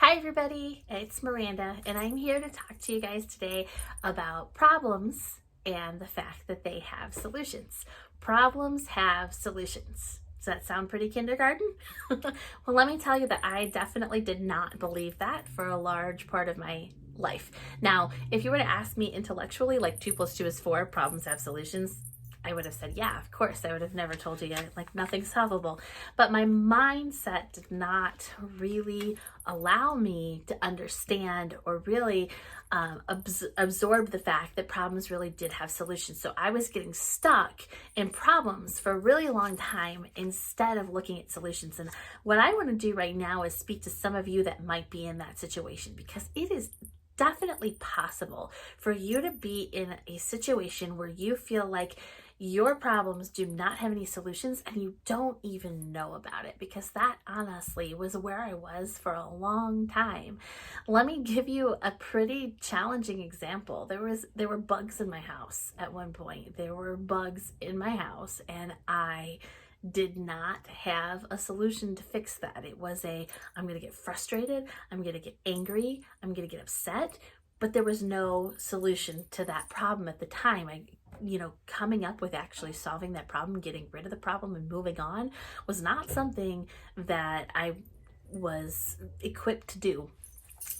Hi everybody, it's Miranda and I'm here to talk to you guys today about problems and the fact that they have solutions. Problems have solutions. Does that sound pretty kindergarten? Well, let me tell you that I definitely did not believe that for a large part of my life. Now, if you were to ask me intellectually, like 2 plus 2 is 4, problems have solutions, I would have said, yeah, of course. I would have never told you like nothing's solvable. But my mindset did not really allow me to understand or really absorb the fact that problems really did have solutions. So I was getting stuck in problems for a really long time instead of looking at solutions. And what I want to do right now is speak to some of you that might be in that situation, because it is definitely possible for you to be in a situation where you feel like your problems do not have any solutions and you don't even know about it, because that honestly was where I was for a long time. Let me give you a pretty challenging example. There were bugs in my house at one point. There were bugs in my house and I did not have a solution to fix that. It was I'm going to get frustrated, I'm going to get angry, I'm going to get upset, but there was no solution to that problem at the time. Coming up with actually solving that problem, getting rid of the problem and moving on was not something that I was equipped to do.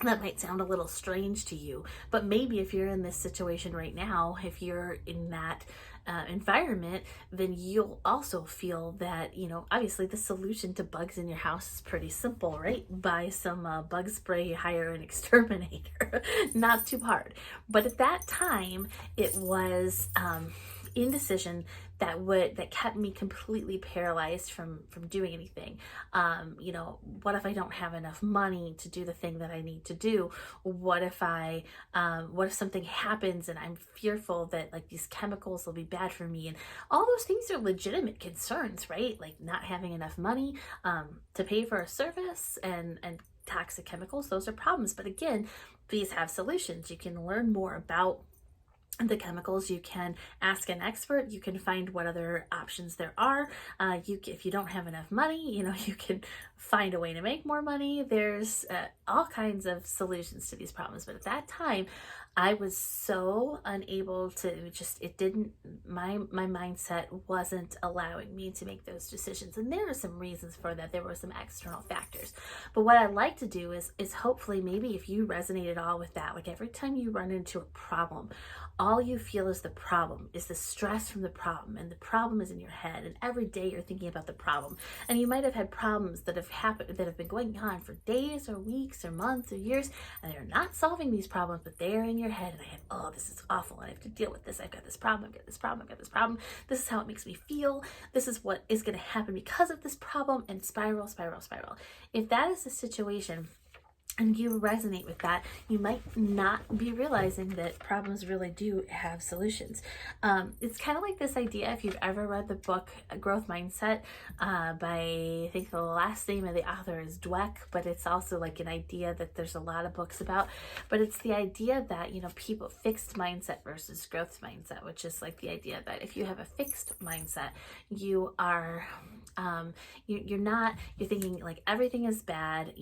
That might sound a little strange to you, but maybe if you're in this situation right now, if you're in that environment, then you'll also feel that, obviously the solution to bugs in your house is pretty simple, right? Buy some bug spray, hire an exterminator. Not too hard. But at that time, it was indecision that kept me completely paralyzed from doing anything. What if I don't have enough money to do the thing that I need to do? What if something happens and I'm fearful that like these chemicals will be bad for me? And all those things are legitimate concerns, right? Like not having enough money to pay for a service and toxic chemicals, those are problems. But again, these have solutions. You can learn more about the chemicals, you can ask an expert, you can find what other options there are. If you don't have enough money, you can find a way to make more money. There's all kinds of solutions to these problems. But at that time, I was so unable to my mindset wasn't allowing me to make those decisions. And there are some reasons for that. There were some external factors. But what I'd like to do is hopefully maybe if you resonate at all with that, like every time you run into a problem, all you feel is the problem, is the stress from the problem, and the problem is in your head, and every day you're thinking about the problem. And you might have had problems that have been going on for days or weeks or months or years, and they're not solving these problems, but they're in your head. And this is awful, and I have to deal with this. I've got this problem, I've got this problem, I've got this problem. This is how it makes me feel. This is what is going to happen because of this problem, and spiral, spiral, spiral. If that is the situation, and you resonate with that, you might not be realizing that problems really do have solutions. It's kind of like this idea, if you've ever read the book Growth Mindset by, I think the last name of the author is Dweck, but it's also like an idea that there's a lot of books about. But it's the idea that, people, fixed mindset versus growth mindset, which is like the idea that if you have a fixed mindset, you are you're thinking like everything is bad,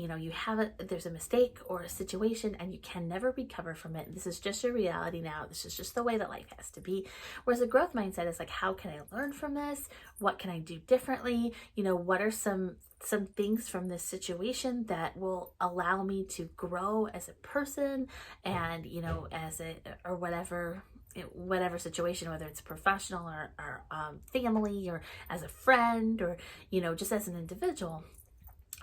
there's a mistake or a situation and you can never recover from it. This is just your reality now. This is just the way that life has to be. Whereas a growth mindset is like, how can I learn from this? What can I do differently? What are some things from this situation that will allow me to grow as a person and, or whatever situation, whether it's professional or family or as a friend or, just as an individual.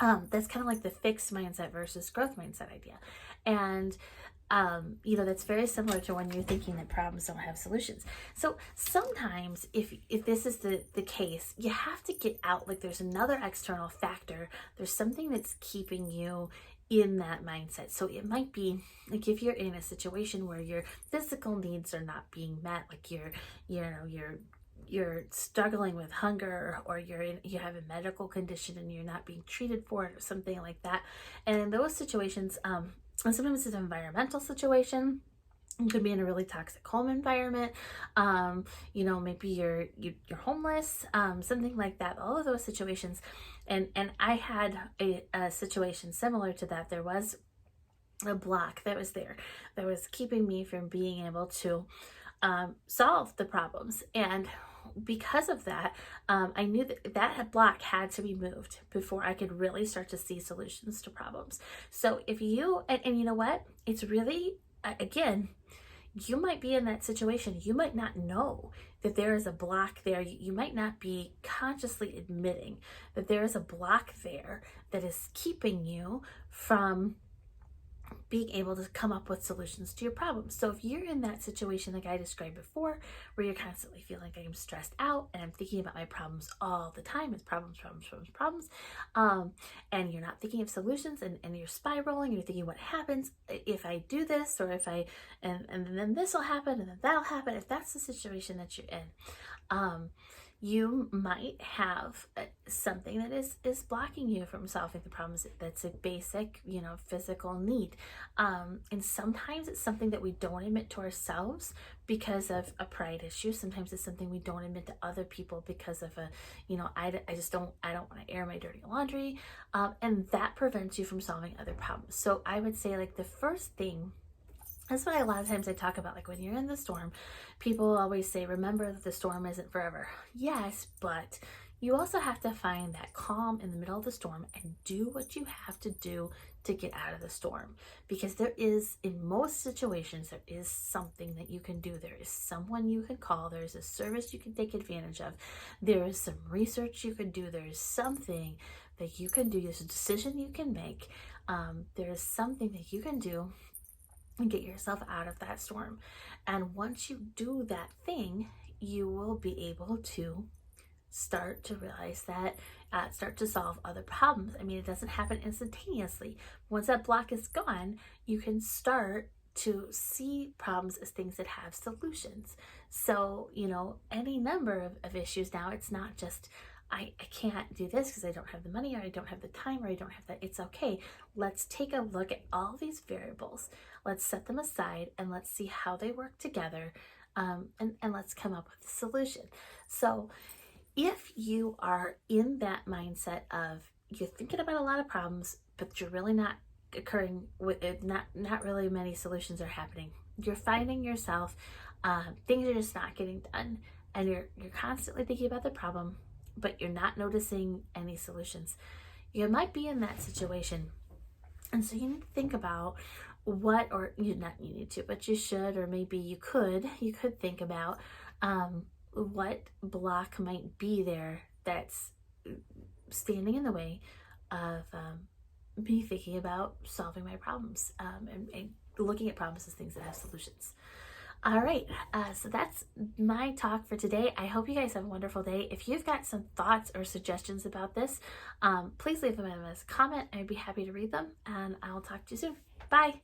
That's kind of like the fixed mindset versus growth mindset idea. And that's very similar to when you're thinking that problems don't have solutions. So sometimes if this is the case, you have to get out, like there's another external factor. There's something that's keeping you in that mindset. So it might be like if you're in a situation where your physical needs are not being met, like you're struggling with hunger, or you have a medical condition and you're not being treated for it or something like that. And in those situations, and sometimes it's an environmental situation. You could be in a really toxic home environment. Maybe you're homeless, something like that. All of those situations. And I had a situation similar to that. There was a block that was there that was keeping me from being able to solve the problems. And because of that, I knew that that block had to be moved before I could really start to see solutions to problems. So if you, and you know what, it's really, again, you might be in that situation. You might not know that there is a block there. You might not be consciously admitting that there is a block there that is keeping you from being able to come up with solutions to your problems. So if you're in that situation like I described before, where you're constantly feeling like I'm stressed out and I'm thinking about my problems all the time, it's problems, and you're not thinking of solutions, and you're spiraling, you're thinking what happens if I do this, or if I, and then this will happen, and then that'll happen. If that's the situation that you're in, you might have something that is blocking you from solving the problems. That's a basic, physical need. And sometimes it's something that we don't admit to ourselves because of a pride issue. Sometimes it's something we don't admit to other people because of I don't want to air my dirty laundry. And that prevents you from solving other problems. So I would say, like, the first thing, that's why a lot of times I talk about, like, when you're in the storm, people always say, remember that the storm isn't forever. Yes, but you also have to find that calm in the middle of the storm and do what you have to do to get out of the storm. Because there is, in most situations, there is something that you can do. There is someone you can call. There is a service you can take advantage of. There is some research you can do. There is something that you can do. There's a decision you can make. There is something that you can do and get yourself out of that storm. And once you do that thing, you will be able to start to realize that, start to solve other problems. I mean, it doesn't happen instantaneously. Once that block is gone, you can start to see problems as things that have solutions. So, any number of issues now, it's not just, I can't do this because I don't have the money, or I don't have the time, or I don't have that. It's okay. Let's take a look at all these variables. Let's set them aside and let's see how they work together, and let's come up with a solution. So if you are in that mindset of you're thinking about a lot of problems, but you're really not occurring with it, not really many solutions are happening. You're finding yourself, things are just not getting done, and you're constantly thinking about the problem, but you're not noticing any solutions. You might be in that situation. And so you need to think about what, or you need to, but you should, or maybe you could think about what block might be there that's standing in the way of me thinking about solving my problems, and looking at problems as things that have solutions. All right, so that's my talk for today. I hope you guys have a wonderful day. If you've got some thoughts or suggestions about this, please leave them in as a comment. I'd be happy to read them, and I'll talk to you soon. Bye.